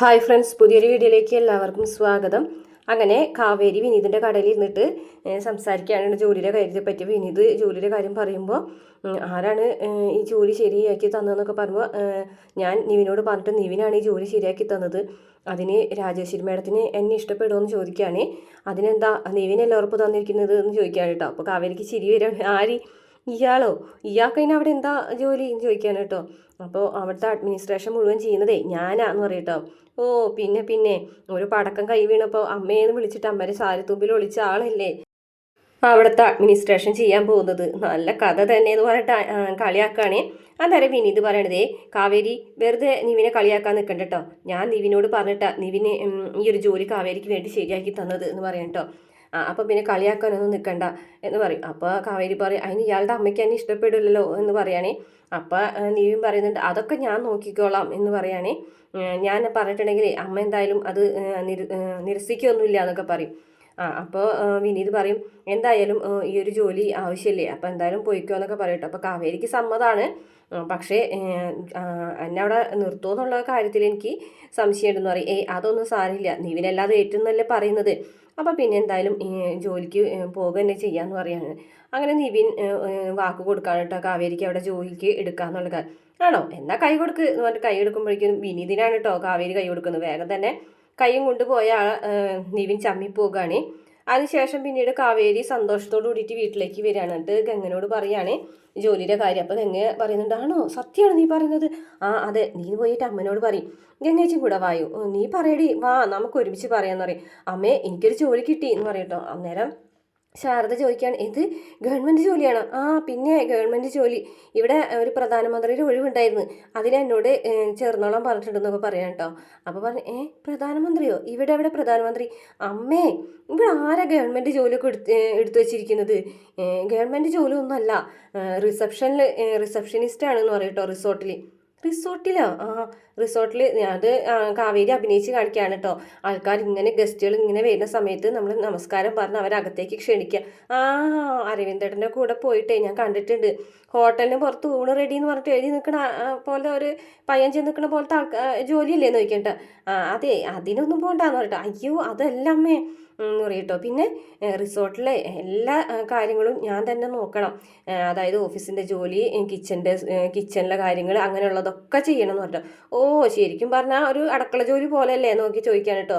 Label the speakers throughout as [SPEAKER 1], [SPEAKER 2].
[SPEAKER 1] Hi friends, പുതിയൊരു വീഡിയോയിലേക്ക് എല്ലാവർക്കും സ്വാഗതം. അങ്ങനെ കാവേരി വിനീതിൻ്റെ കടയിൽ ഇരുന്നിട്ട് സംസാരിക്കുകയാണ് ജോലിയുടെ കാര്യത്തെ പറ്റി. വിനീത് ജോലിയുടെ കാര്യം പറയുമ്പോൾ ആരാണ് ഈ ജോലി ശരിയാക്കി തന്നതെന്നൊക്കെ പറയുമ്പോൾ ഞാൻ നിവിനോട് പറഞ്ഞിട്ട് നിവിനാണ് ഈ ജോലി ശരിയാക്കി തന്നത്. അതിന് രാജേശ്വരി മേഡത്തിന് എന്നെ ഇഷ്ടപ്പെടുമെന്ന് ചോദിക്കുകയാണ്. അതിനെന്താ നിവിനല്ലേ ഉറപ്പ് തന്നിരിക്കുന്നത് എന്ന് ചോദിക്കുകയാണ് കേട്ടോ. അപ്പോൾ കാവേരിക്ക് ചിരി വരികയാണ്. ആര്, ഇയാളോ? ഇയാൾക്ക് അതിന് അവിടെ എന്താ ജോലി എന്ന് ചോദിക്കുകയാണ് കേട്ടോ. അപ്പോൾ അവിടുത്തെ അഡ്മിനിസ്ട്രേഷൻ മുഴുവൻ ചെയ്യുന്നതേ ഞാനാന്ന് പറയട്ടോ. ഓ പിന്നെ ഒരു പടക്കം കൈ വീണപ്പോൾ അമ്മയെന്ന് വിളിച്ചിട്ട് അമ്മയുടെ സാരിത്തുമ്പിൽ ഒളിച്ച ആളല്ലേ അവിടുത്തെ അഡ്മിനിസ്ട്രേഷൻ ചെയ്യാൻ പോകുന്നത്. നല്ല കഥ തന്നെ എന്ന് പറഞ്ഞിട്ട് കളിയാക്കാണേ. അന്നേരം വിനീത് പറയണതേ, കാവേരി വെറുതെ നിവിനെ കളിയാക്കാൻ നിൽക്കണ്ട കേട്ടോ. ഞാൻ നിവിനോട് പറഞ്ഞിട്ടാ നിവിന് ഈ ഒരു ജോലി കാവേരിക്ക് വേണ്ടി ശരിയാക്കി തന്നത് എന്ന് പറയാം കേട്ടോ. അപ്പം പിന്നെ കളിയാക്കാനൊന്നും നിൽക്കണ്ട എന്ന് പറയും. അപ്പോൾ കാവേരി പറയും, അതിന് ഇയാളുടെ അമ്മയ്ക്ക് എന്നെ ഇഷ്ടപ്പെടില്ലല്ലോ എന്ന് പറയുകയാണേ. അപ്പം നിവിൻ പറയുന്നുണ്ട്, അതൊക്കെ ഞാൻ നോക്കിക്കോളാം എന്ന് പറയുകയാണേ. ഞാൻ പറഞ്ഞിട്ടുണ്ടെങ്കിൽ അമ്മ എന്തായാലും അത് നിരസിക്കൊന്നുമില്ല എന്നൊക്കെ പറയും. അപ്പോൾ വിനീത് പറയും, എന്തായാലും ഈ ഒരു ജോലി ആവശ്യമില്ലേ, അപ്പോൾ എന്തായാലും പോയിക്കോ എന്നൊക്കെ പറയട്ടോ. അപ്പോൾ കാവേരിക്ക് സമ്മതമാണ്. പക്ഷേ എന്നെ അവിടെ നിർത്തുമോ എന്നുള്ള കാര്യത്തിൽ എനിക്ക് സംശയമുണ്ടെന്ന് പറയും. അതൊന്നും സാരമില്ല, നിവിനല്ലാതെ ഏറ്റെന്നല്ലേ പറയുന്നത്. അപ്പോൾ പിന്നെ എന്തായാലും ജോലിക്ക് പോകുക തന്നെ ചെയ്യാമെന്ന് പറയാണ്. അങ്ങനെ നിവിൻ വാക്ക് കൊടുക്കാണ് കേട്ടോ കാവേരിക്ക് അവിടെ ജോലിക്ക് എടുക്കാമെന്നുള്ള കാര്യം. ആണോ, എന്നാൽ കൈ കൊടുക്ക് എന്ന് പറഞ്ഞിട്ട് കൈ എടുക്കുമ്പോഴേക്കും വിനീതിനാണ് കേട്ടോ കാവേരി കൈ കൊടുക്കുന്നത്. വേഗം തന്നെ കൈയും കൊണ്ടുപോയ നിവിൻ ചമ്മിപ്പോവുകയാണ്. അതിനുശേഷം പിന്നീട് കാവേരി സന്തോഷത്തോടു കൂടിയിട്ട് വീട്ടിലേക്ക് വരികയാണ്. എന്നിട്ട് ഗംഗനോട് പറയുകയാണ് ജോലിയുടെ കാര്യം. അപ്പോൾ ഗംഗ പറയുന്നുണ്ട്, ആണോ, സത്യമാണ് നീ പറയുന്നത്? അതെ, നീ പോയിട്ട് അമ്മനോട് പറയും. ഗംഗേച്ചും കൂടെ വായു, നീ പറയടി, വാ നമുക്ക് ഒരുമിച്ച് പറയാമെന്ന് പറയും. അമ്മേ, എനിക്കൊരു ജോലി കിട്ടി എന്ന് പറയട്ടോ. അന്നേരം ശാരദ ചോദിക്കുകയാണ്, ഇത് ഗവൺമെൻറ് ജോലിയാണോ? പിന്നെ ഗവൺമെൻറ് ജോലി. ഇവിടെ ഒരു പ്രധാനമന്ത്രിയുടെ ഒഴിവുണ്ടായിരുന്നു, അതിനെന്നോട് ചേർന്നോളാൻ പറഞ്ഞിട്ടുണ്ടെന്നൊക്കെ പറയാം കേട്ടോ. അപ്പോൾ പറഞ്ഞു, പ്രധാനമന്ത്രിയോ? ഇവിടെ എവിടെ പ്രധാനമന്ത്രി? അമ്മേ, ഇവിടെ ആരാ ഗവൺമെൻറ് ജോലിയൊക്കെ എടുത്തു വെച്ചിരിക്കുന്നത്? ഗവൺമെൻറ് ജോലി ഒന്നുമല്ല, റിസപ്ഷനിസ്റ്റാണെന്ന് പറയും കേട്ടോ റിസോർട്ടിൽ. റിസോർട്ടിലോ? റിസോർട്ടിൽ അത് കാവേരി അഭിനയിച്ച് കാണിക്കുകയാണ് കേട്ടോ. ആൾക്കാർ ഇങ്ങനെ ഗസ്റ്റുകൾ ഇങ്ങനെ വരുന്ന സമയത്ത് നമ്മൾ നമസ്കാരം പറഞ്ഞ് അവരകത്തേക്ക് ക്ഷണിക്കുക. അരവിന്ദേട്ടൻ്റെ കൂടെ പോയിട്ടേ ഞാൻ കണ്ടിട്ടുണ്ട്. ഹോട്ടലിന് പുറത്ത് ഊണ് റെഡി എന്ന് പറഞ്ഞിട്ട് എഴുതി നിൽക്കണ പോലെ ഒരു പയ്യൻ ചെന്ന് നിൽക്കണ പോലത്തെ ജോലിയല്ലേ നോക്കിയിട്ട്. അതെ, അതിനൊന്നും പോകണ്ടെന്ന് പറഞ്ഞിട്ട്. അയ്യോ, അതല്ല അമ്മേ എന്ന് പറയട്ടോ. പിന്നെ റിസോർട്ടിലെ എല്ലാ കാര്യങ്ങളും ഞാൻ തന്നെ നോക്കണം. അതായത് ഓഫീസിൻ്റെ ജോലി, കിച്ചണിലെ കാര്യങ്ങൾ, അങ്ങനെയുള്ളതൊക്കെ ചെയ്യണം എന്ന് പറഞ്ഞിട്ടോ. ശരിക്കും പറഞ്ഞാൽ ഒരു അടുക്കള ജോലി പോലെയല്ലേ നോക്കി ചോദിക്കാൻ കേട്ടോ.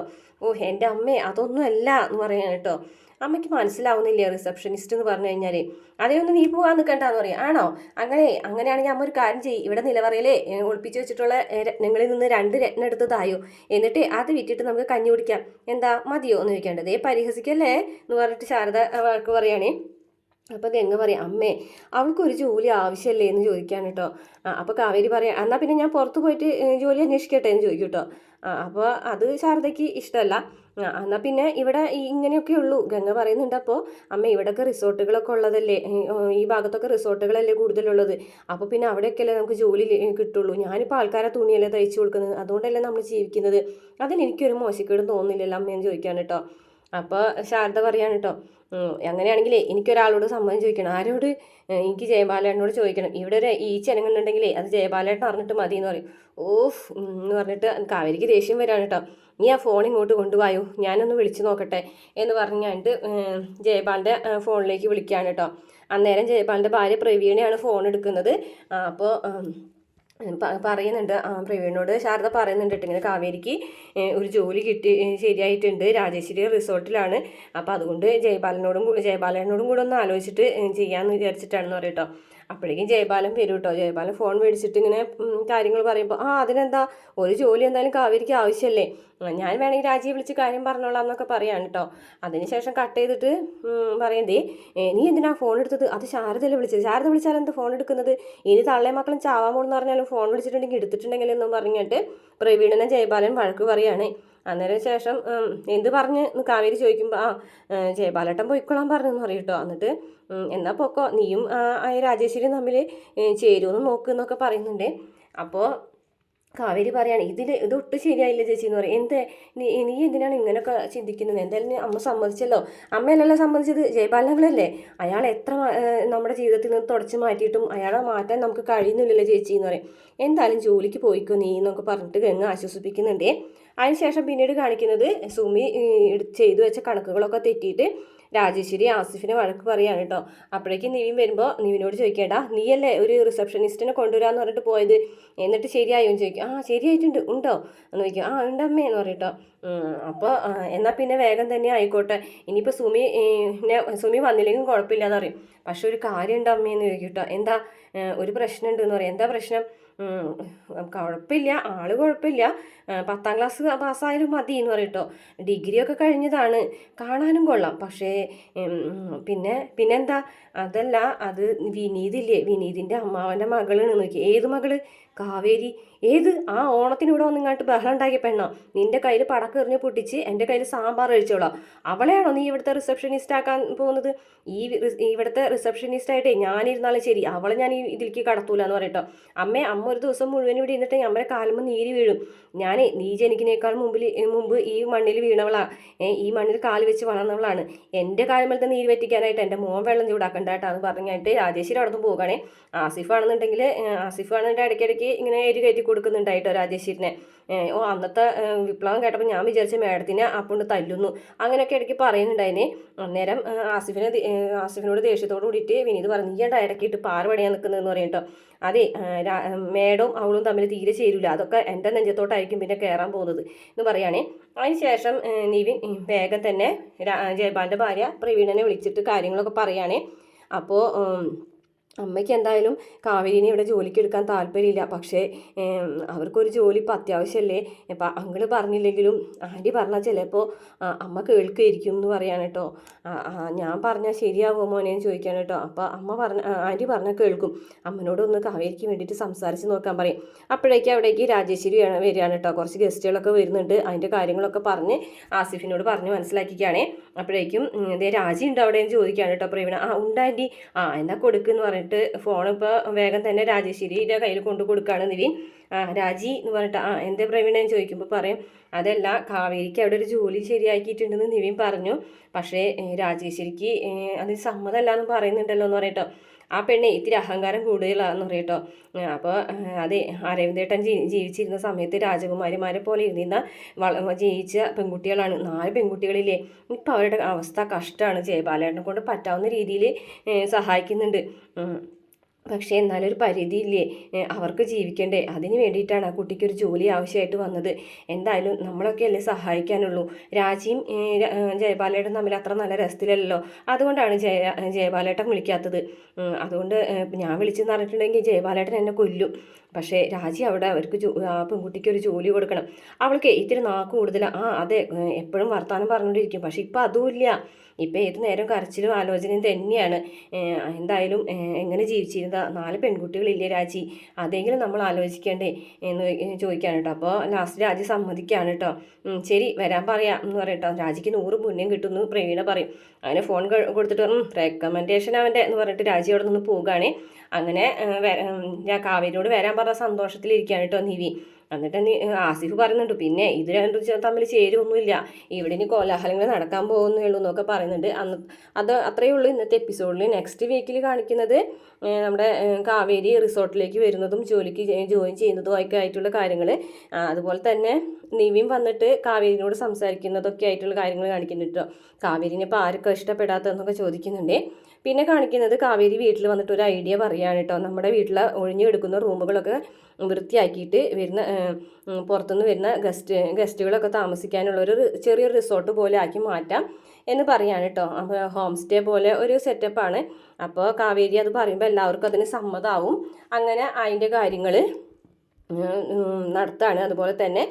[SPEAKER 1] എൻ്റെ അമ്മേ, അതൊന്നും അല്ല എന്ന് പറയാൻ കേട്ടോ. അമ്മയ്ക്ക് മനസ്സിലാവുന്നില്ല റിസപ്ഷനിസ്റ്റ് എന്ന് പറഞ്ഞു കഴിഞ്ഞാൽ. അതേയൊന്നും നീ പോകാൻ നിൽക്കണ്ടെന്ന് പറയാം. ആണോ? അങ്ങനെയാണെങ്കിൽ അമ്മ ഒരു കാര്യം ചെയ്യും, ഇവിടെ നിലവറയിലെ ഒളിപ്പിച്ച് വെച്ചിട്ടുള്ള രത്നങ്ങളിൽ നിന്ന് 2 രത്നം എടുത്ത് തായോ, എന്നിട്ട് അത് വിറ്റിട്ട് നമുക്ക് കഞ്ഞി കുടിക്കാം. എന്താ, മതിയോ എന്ന് ചോദിക്കേണ്ടത്? പരിഹസിക്കല്ലേ എന്ന് പറഞ്ഞിട്ട് ശാരദ വഴക്ക് പറയുകയാണേ. അപ്പോൾ ഗംഗ പറയാം, അമ്മേ, അവൾക്കൊരു ജോലി ആവശ്യമല്ലേ എന്ന് ചോദിക്കാൻ കേട്ടോ. അപ്പോൾ കാവേരി പറയാം, എന്നാൽ പിന്നെ ഞാൻ പുറത്ത് പോയിട്ട് ജോലി അന്വേഷിക്കട്ടെ എന്ന് ചോദിക്കും കേട്ടോ. അപ്പോൾ അത് ശാരദയ്ക്ക് ഇഷ്ടമല്ല. എന്നാൽ പിന്നെ ഇവിടെ ഇങ്ങനെയൊക്കെ ഉള്ളൂ ഗംഗ പറയുന്നുണ്ട്. അപ്പോൾ അമ്മ, ഇവിടെയൊക്കെ റിസോർട്ടുകളൊക്കെ ഉള്ളതല്ലേ, ഈ ഭാഗത്തൊക്കെ റിസോർട്ടുകളല്ലേ കൂടുതലുള്ളത്. അപ്പോൾ പിന്നെ അവിടെയൊക്കെയല്ലേ നമുക്ക് ജോലി കിട്ടുള്ളൂ. ഞാനിപ്പോൾ ആൾക്കാരെ തുണിയല്ലേ തയ്ച്ചു കൊടുക്കുന്നത്, അതുകൊണ്ടല്ലേ നമ്മൾ ജീവിക്കുന്നത്. അതിന് എനിക്കൊരു മോശക്കേടും തോന്നുന്നില്ലല്ലോ അമ്മയെന്ന് ചോദിക്കാൻ കേട്ടോ. അപ്പോൾ ശാരദ പറയാണ് കേട്ടോ, അങ്ങനെയാണെങ്കിലേ എനിക്കൊരാളോട് സമ്മതം ചോദിക്കണം. ആരോട്? എനിക്ക് ജയബാലേട്ടനോട് ചോദിക്കണം. ഇവിടെ ഒരു ഈച്ചനങ്ങുന്നുണ്ടെങ്കിലേ അത് ജയബാലേട്ടൻ അറിഞ്ഞിട്ട് മതി എന്ന് പറയും. എന്ന് പറഞ്ഞിട്ട് കാവേരിക്ക് ദേഷ്യം വരാണ് കേട്ടോ. നീ ആ ഫോൺ ഇങ്ങോട്ട് കൊണ്ടുപോയോ, ഞാനൊന്ന് വിളിച്ചു നോക്കട്ടെ എന്ന് പറഞ്ഞിട്ട് ജയപാലിൻ്റെ ഫോണിലേക്ക് വിളിക്കുകയാണ് കേട്ടോ. അന്നേരം ജയപാലിൻ്റെ ഭാര്യ പ്രവീണയാണ് ഫോൺ എടുക്കുന്നത്. അപ്പോൾ പറയുന്നുണ്ട്, പ്രവീണിനോട് ശാരദ പറയുന്നുണ്ട് കേട്ടോ, ഇങ്ങനെ കാവേരിക്ക് ഒരു ജോലി ശരിയായിട്ടുണ്ട്, രാജേശ്വരി റിസോർട്ടിലാണ്. അപ്പോൾ അതുകൊണ്ട് ജയബാലനോടും കൂടെ ഒന്ന് ആലോചിച്ചിട്ട് ചെയ്യാമെന്ന് വിചാരിച്ചിട്ടാണെന്ന് പറയും കേട്ടോ. അപ്പോഴേക്കും ജയബാലൻ വരും കേട്ടോ. ജയബാലൻ ഫോൺ മേടിച്ചിട്ട് ഇങ്ങനെ കാര്യങ്ങൾ പറയുമ്പോൾ, അതിനെന്താ, ഒരു ജോലി എന്തായാലും കാവേരിക്ക് ആവശ്യമല്ലേ, ഞാൻ വേണമെങ്കിൽ രാജിയെ വിളിച്ച് കാര്യം പറഞ്ഞോളാം എന്നൊക്കെ പറയാണ് കേട്ടോ. അതിനുശേഷം കട്ട് ചെയ്തിട്ട് പറയണ്ടേ, നീ എന്തിനാ ഫോൺ എടുത്തത്? അത് ശാരദയല്ലേ വിളിച്ചത്, ശാരദ വിളിച്ചാൽ എന്താ ഫോൺ എടുക്കുന്നത്? ഇനി തള്ളേ മക്കളും ചാവാൻ പോണെന്ന് പറഞ്ഞാലും ഫോൺ വിളിച്ചിട്ടുണ്ടെങ്കിൽ എടുത്തിട്ടുണ്ടെങ്കിൽ എന്നും പറഞ്ഞിട്ട് പ്രവീണനെ ജയബാലൻ വഴക്ക് പറയുകയാണ്. അന്നേരം ശേഷം എന്ത് പറഞ്ഞ് കാവേരി ചോദിക്കുമ്പോൾ ജയബാലേട്ടൻ പോയിക്കൊള്ളാൻ പറഞ്ഞെന്ന് പറയും കേട്ടോ. എന്നിട്ട് എന്നാൽ പൊക്കോ, നീയും രാജേശ്വരിയും തമ്മിൽ ചേരുമെന്ന് നോക്കുന്നൊക്കെ പറയുന്നുണ്ട്. അപ്പോൾ കാവേരി പറയാണ് ഇതൊട്ടും ശരിയായില്ല ചേച്ചി എന്ന് പറയും. നീ എന്തിനാണ് ഇങ്ങനെയൊക്കെ ചിന്തിക്കുന്നത്? എന്തായാലും അമ്മ സമ്മതിച്ചല്ലോ. അമ്മയല്ലല്ലോ സമ്മതിച്ചത്, ജയപാലനങ്ങളല്ലേ. അയാൾ എത്ര നമ്മുടെ ജീവിതത്തിൽ നിന്ന് തുടച്ചു മാറ്റിയിട്ടും അയാളെ മാറ്റാൻ നമുക്ക് കഴിയുന്നില്ലല്ലോ ചേച്ചി എന്ന് പറയും. എന്തായാലും ജോലിക്ക് പോയിക്കോ നീ എന്നൊക്കെ പറഞ്ഞിട്ട് ഗംഗ ആശ്വസിപ്പിക്കുന്നുണ്ടേ. അതിനുശേഷം പിന്നീട് കാണിക്കുന്നത് സുമി ചെയ്തു വെച്ച കണക്കുകളൊക്കെ തെറ്റിയിട്ട് രാജേശ്വരി ആസിഫിനെ വഴക്ക് പറയാണ് കേട്ടോ. അപ്പോഴേക്കും നിവിൻ വരുമ്പോൾ നിവിനോട് ചോദിക്കേട്ടാ, നീയല്ലേ ഒരു റിസപ്ഷനിസ്റ്റിനെ കൊണ്ടുവരാമെന്ന് പറഞ്ഞിട്ട് പോയത്, എന്നിട്ട് ശരിയായോ എന്ന് ചോദിക്കും. ശരിയായിട്ടുണ്ട്, ഉണ്ടോ എന്ന് ചോദിക്കും. ഉണ്ടമ്മേ എന്ന് പറയട്ടോ. അപ്പോൾ എന്നാൽ പിന്നെ വേഗം തന്നെ ആയിക്കോട്ടെ, ഇനിയിപ്പോൾ സുമി വന്നില്ലെങ്കിലും കുഴപ്പമില്ലാന്ന് പറയും. പക്ഷെ ഒരു കാര്യം ഉണ്ട് അമ്മയെന്ന് ചോദിക്കും കേട്ടോ. എന്താ, ഒരു പ്രശ്നമുണ്ട് എന്ന് പറയും. എന്താ പ്രശ്നം? കുഴപ്പമില്ല, ആള് കുഴപ്പമില്ല, 10ാം ക്ലാസ് പാസ്സായാലും മതി എന്ന് പറയട്ടോ. ഡിഗ്രിയൊക്കെ കഴിഞ്ഞതാണ്, കാണാനും കൊള്ളാം. പക്ഷേ പിന്നെന്താ, അതല്ല, അത് വിനീതില്ലേ, വിനീതിൻ്റെ അമ്മാവൻ്റെ മകളാണ് നോക്കി. ഏത് മകള്? കാവേരി. ഏത്? ഓണത്തിന് ഇവിടെ വന്നിങ്ങാട്ട് ബഹളം ഉണ്ടാക്കിയ പെണ്ണോ? നിന്റെ കയ്യിൽ പടക്കം എറിഞ്ഞ് പൊട്ടിച്ച് എൻ്റെ കയ്യിൽ സാമ്പാർ കഴിച്ചോളാം. അവളെയാണോ നീ ഇവിടുത്തെ റിസപ്ഷനിസ്റ്റ് ആക്കാൻ പോകുന്നത്? ഇവിടുത്തെ റിസപ്ഷനിസ്റ്റായിട്ടേ ഞാനിരുന്നാലും ശരി, അവളെ ഞാൻ ഇതിലേക്ക് കടത്തൂല എന്ന് പറയട്ടോ. അമ്മ ഒരു ദിവസം മുഴുവൻ ഇവിടെ ഇരുന്നിട്ട് അമ്മയുടെ കാലുമ്പോൾ നീര് വീഴും. നീ ജനിക്കുന്നേക്കാൾ മുമ്പ് ഈ മണ്ണിൽ വീണവളാ, ഈ മണ്ണിൽ കാല് വെച്ച് വളർന്നവളാണ്. എൻ്റെ കാലുമ്പോഴത്തെ നീര് പറ്റിക്കാനായിട്ട് എൻ്റെ മോൻ വെള്ളം ചൂടാക്കണ്ട കേട്ടോ എന്ന് പറഞ്ഞായിട്ട് രാജേശ്വരി അവിടെ നിന്ന് പോകുകയാണേ. ആസിഫാണെന്നുണ്ടെങ്കിൽ ഇടയ്ക്കിടയ്ക്ക് ഇങ്ങനെ എരി കയറ്റി കൊടുക്കുന്നുണ്ടായിട്ടോ രാജേശ്വരിനെ. അന്നത്തെ വിപ്ലവം കേട്ടപ്പോൾ ഞാൻ വിചാരിച്ച മേഡത്തിനെ അപ്പുണ്ട് തല്ലുന്നു, അങ്ങനെയൊക്കെ ഇടയ്ക്ക് പറയുന്നുണ്ടായിനെ. അന്നേരം ആസിഫിനോട് ദേഷ്യത്തോട് കൂടിയിട്ട് വിനീത് പറഞ്ഞു, നീ എന്താ ഇടയ്ക്കിട്ട് പാറ് പണിയാൻ നിൽക്കുന്നതെന്ന് പറയും കേട്ടോ. അതെ, മേഡവും അവളും തമ്മിൽ തീരെ ചേരില്ല, അതൊക്കെ എൻ്റെ നെഞ്ചത്തോട്ടായിരിക്കും പിന്നെ കയറാൻ പോകുന്നത് എന്ന് പറയുകയാണേ. അതിന് ശേഷം നിവിൻ വേഗം തന്നെ ജയപാലിൻ്റെ ഭാര്യ പ്രവീണനെ വിളിച്ചിട്ട് കാര്യങ്ങളൊക്കെ പറയുകയാണേ. അപ്പോൾ അമ്മയ്ക്ക് എന്തായാലും കാവേരിനെ ഇവിടെ ജോലിക്ക് എടുക്കാൻ താല്പര്യമില്ല. പക്ഷേ അവർക്കൊരു ജോലി ഇപ്പോൾ അത്യാവശ്യമല്ലേ. ഇപ്പം അങ്കിള് പറഞ്ഞില്ലെങ്കിലും ആൻറ്റി പറഞ്ഞാൽ ചിലപ്പോൾ അമ്മ കേൾക്കുമായിരിക്കും എന്ന് പറയാണ് കേട്ടോ. ഞാൻ പറഞ്ഞാൽ ശരിയാവുമോ മോനെ എന്ന് ചോദിക്കുകയാണ് കേട്ടോ. അപ്പോൾ ആൻറ്റി പറഞ്ഞാൽ കേൾക്കും, അമ്മനോടൊന്ന് കാവേരിക്ക് വേണ്ടിയിട്ട് സംസാരിച്ച് നോക്കാൻ പറയും. അവിടേക്ക് രാജേശ്വരി വരികയാണ് കേട്ടോ. കുറച്ച് ഗസ്റ്റുകളൊക്കെ വരുന്നുണ്ട്. അതിൻ്റെ കാര്യങ്ങളൊക്കെ പറഞ്ഞ് ആസിഫിനോട് പറഞ്ഞ് മനസ്സിലാക്കിക്കുകയാണേ. അപ്പോഴേക്കും രാജി ഉണ്ട് അവിടെ എന്ന് ചോദിക്കുകയാണ് കേട്ടോ പ്രവീണ. ഉണ്ട് ആൻറ്റി. എന്നാ കൊടുക്കുമെന്ന് പറഞ്ഞിട്ട് ഫോൺ ഇപ്പോൾ വേഗം തന്നെ രാജേശ്വരിയുടെ കയ്യിൽ കൊണ്ടു കൊടുക്കുകയാണ് നിവിൻ. രാജി എന്ന് പറഞ്ഞിട്ട് എന്തേ പ്രവീണേന്ന് ചോദിക്കുമ്പോൾ പറയും, അതല്ല, കാവേരിക്ക് അവിടെ ഒരു ജോലി ശരിയാക്കിയിട്ടുണ്ടെന്ന് നിവിൻ പറഞ്ഞു. പക്ഷേ രാജേശ്വരിക്ക് അതിന് സമ്മതമല്ല എന്ന് പറയുന്നുണ്ടല്ലോ എന്ന് പറയട്ടോ. ആ പെണ്ണെ ഇത്തിരി അഹങ്കാരം കൂടുതലാണെന്ന് പറയട്ടോ. അപ്പോൾ അതെ, അരവിന്ദേട്ടൻ ജീവിച്ചിരുന്ന സമയത്ത് രാജകുമാരിമാരെ പോലെ ഇരുന്നിരുന്ന ജയിച്ച പെൺകുട്ടികളാണ്. 4 പെൺകുട്ടികളില്ലേ, ഇപ്പം അവരുടെ അവസ്ഥ കഷ്ടമാണ്. ജയപാലേട്ടനെ കൊണ്ട് പറ്റാവുന്ന രീതിയിൽ സഹായിക്കുന്നുണ്ട്. പക്ഷേ എന്നാലൊരു പരിധിയില്ലേ, അവർക്ക് ജീവിക്കണ്ടേ. അതിന് വേണ്ടിയിട്ടാണ് ആ കുട്ടിക്കൊരു ജോലി ആവശ്യമായിട്ട് വന്നത്. എന്തായാലും നമ്മളൊക്കെ അല്ലേ സഹായിക്കാനുള്ളൂ. രാജിയും ജയപാലേട്ടൻ തമ്മിൽ അത്ര നല്ല രസത്തിലല്ലോ, അതുകൊണ്ടാണ് ജയപാലേട്ടൻ വിളിക്കാത്തത്. അതുകൊണ്ട് ഞാൻ വിളിച്ചെന്ന് പറഞ്ഞിട്ടുണ്ടെങ്കിൽ ജയപാലേട്ടൻ എന്നെ കൊല്ലും. പക്ഷേ രാജി അവിടെ അവർക്ക് ആ പെൺകുട്ടിക്ക് ഒരു ജോലി കൊടുക്കണം. അവൾക്ക് ഇത്തിരി നാക്ക് കൂടുതലാണ്. അതെ, എപ്പോഴും വർത്തമാനം പറഞ്ഞുകൊണ്ടിരിക്കും. പക്ഷെ ഇപ്പം അതുമില്ല. ഇപ്പം ഏത് നേരം കരച്ചിലും ആലോചനയും തന്നെയാണ്. എന്തായാലും എങ്ങനെ ജീവിച്ചിരുന്ന 4 പെൺകുട്ടികളില്ലേ രാജി, അതെങ്കിലും നമ്മൾ ആലോചിക്കേണ്ടേ എന്ന് ചോദിക്കുകയാണ് കേട്ടോ. അപ്പോൾ ലാസ്റ്റ് രാജി സമ്മതിക്കുകയാണ് കേട്ടോ. ശരി, വരാൻ പറയാം എന്ന് പറയട്ടോ. രാജിക്ക് 100 പുണ്യം കിട്ടുമെന്ന് പ്രവീണ പറയും. അങ്ങനെ ഫോൺ കൊടുത്തിട്ട് റെക്കമെൻഡേഷൻ അവൻ്റെ എന്ന് പറഞ്ഞിട്ട് രാജി അവിടെ നിന്ന് പോവുകയാണേ. അങ്ങനെ കാവേരിയോട് വരാൻ പറഞ്ഞ സന്തോഷത്തിലിരിക്കുകയാണ് കേട്ടോ നിവി. എന്നിട്ട് ആസിഫ് പറയുന്നുണ്ട്, പിന്നെ ഇത് രണ്ടും തമ്മിൽ ചേരുമൊന്നുമില്ല, ഇവിടെ ഇനി കോലാഹലങ്ങൾ നടക്കാൻ പോകുന്നേ ഉള്ളൂ എന്നൊക്കെ പറയുന്നുണ്ട്. അത് അത്രയേ ഉള്ളൂ ഇന്നത്തെ എപ്പിസോഡിൽ. നെക്സ്റ്റ് വീക്കിൽ കാണിക്കുന്നത് നമ്മുടെ കാവേരി റിസോർട്ടിലേക്ക് വരുന്നതും ജോലിക്ക് ജോയിൻ ചെയ്യുന്നതും ഒക്കെ ആയിട്ടുള്ള കാര്യങ്ങൾ, അതുപോലെ തന്നെ നിവിൻ വന്നിട്ട് കാവേരിനോട് സംസാരിക്കുന്നതൊക്കെ ആയിട്ടുള്ള കാര്യങ്ങൾ കാണിക്കുന്നുണ്ട് കേട്ടോ. കാവേരിനെ ഇപ്പോൾ ആർക്കും ഇഷ്ടപ്പെടാത്തതെന്നൊക്കെ ചോദിക്കുന്നുണ്ട്. പിന്നെ കാണിക്കുന്നത് കാവേരി വീട്ടിൽ വന്നിട്ട് ഒരു ഐഡിയ പറയുകയാണ് കേട്ടോ. നമ്മുടെ വീട്ടിൽ ഒഴിഞ്ഞെടുക്കുന്ന റൂമുകളൊക്കെ വൃത്തിയാക്കിയിട്ട് പുറത്തുനിന്ന് വരുന്ന ഗസ്റ്റുകളൊക്കെ താമസിക്കാനുള്ള ഒരു ചെറിയൊരു റിസോർട്ട് പോലെ ആക്കി മാറ്റാം എന്ന് പറയാണ് കേട്ടോ. അപ്പോൾ ഹോം സ്റ്റേ പോലെ ഒരു സെറ്റപ്പാണ്. അപ്പോൾ കാവേരി അത് പറയുമ്പോൾ എല്ലാവർക്കും അതിന് സമ്മതമാവും. അങ്ങനെ അതിൻ്റെ കാര്യങ്ങൾ നടത്താണ്. അതുപോലെ തന്നെ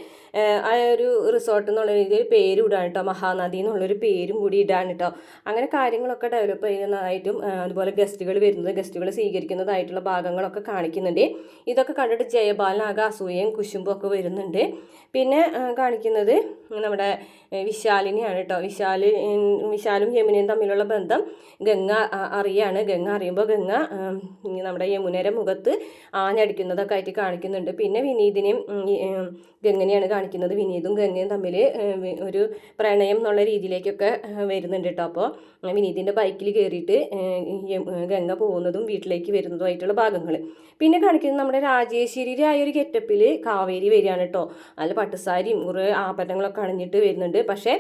[SPEAKER 1] ആ ഒരു റിസോർട്ട് എന്നുള്ള രീതിയിൽ പേര് ഇടാണ് കേട്ടോ. മഹാനദി എന്നുള്ളൊരു പേരും കൂടി ഇടാണ് കേട്ടോ. അങ്ങനെ കാര്യങ്ങളൊക്കെ ഡെവലപ്പ് ചെയ്യുന്നതായിട്ടും അതുപോലെ ഗസ്റ്റുകൾ സ്വീകരിക്കുന്നതായിട്ടുള്ള ഭാഗങ്ങളൊക്കെ കാണിക്കുന്നുണ്ട്. ഇതൊക്കെ കണ്ടിട്ട് ജയപാലനാകെ അസൂയയും കുശുമ്പും ഒക്കെ വരുന്നുണ്ട്. പിന്നെ കാണിക്കുന്നത് നമ്മുടെ വിശാലിനെയാണ് കേട്ടോ. വിശാലും യമുനയും തമ്മിലുള്ള ബന്ധം ഗംഗ അറിയാണ്. ഗംഗ അറിയുമ്പോൾ ഗംഗ നമ്മുടെ യമുനയുടെ മുഖത്ത് ആഞ്ഞടിക്കുന്നതൊക്കെ ആയിട്ട് കാണിക്കുന്നുണ്ട്. പിന്നെ വിനീതിനെയും ഗംഗനെയാണ് കാണിക്കുന്നത്. വിനീതും ഗംഗയും തമ്മിൽ ഒരു പ്രണയം എന്നുള്ള രീതിയിലേക്കൊക്കെ വരുന്നുണ്ട് കേട്ടോ. അപ്പോൾ വിനീതിൻ്റെ ബൈക്കിൽ കയറിയിട്ട് ഗംഗ പോകുന്നതും വീട്ടിലേക്ക് വരുന്നതുമായിട്ടുള്ള ഭാഗങ്ങൾ. പിന്നെ കാണിക്കുന്നത് നമ്മുടെ രാജേശ്വരിയുടെ ഒരു ഗെറ്റപ്പിൽ കാവേരി വരികയാണ് കേട്ടോ. അതിൽ പട്ടുസാരിയും കുറേ ആഭരണങ്ങളൊക്കെ അണിഞ്ഞിട്ട് വരുന്നുണ്ട്. പക്ഷേ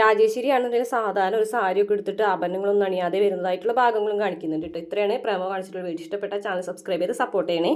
[SPEAKER 1] രാജേശ്വരി ആണെന്നുണ്ടെങ്കിൽ സാധാരണ ഒരു സാരിയൊക്കെ എടുത്തിട്ട് ആഭരണങ്ങളൊന്നും അണിയാതെ വരുന്നതായിട്ടുള്ള ഭാഗങ്ങളും കാണിക്കുന്നുണ്ട് കേട്ടോ. ഇത്രയാണ് പ്രമോ കാണിച്ചിട്ടുള്ള വീഡിയോ. ഇഷ്ടപ്പെട്ട ചാനൽ സബ്സ്ക്രൈബ് ചെയ്ത് സപ്പോർട്ട് ചെയ്യണേ.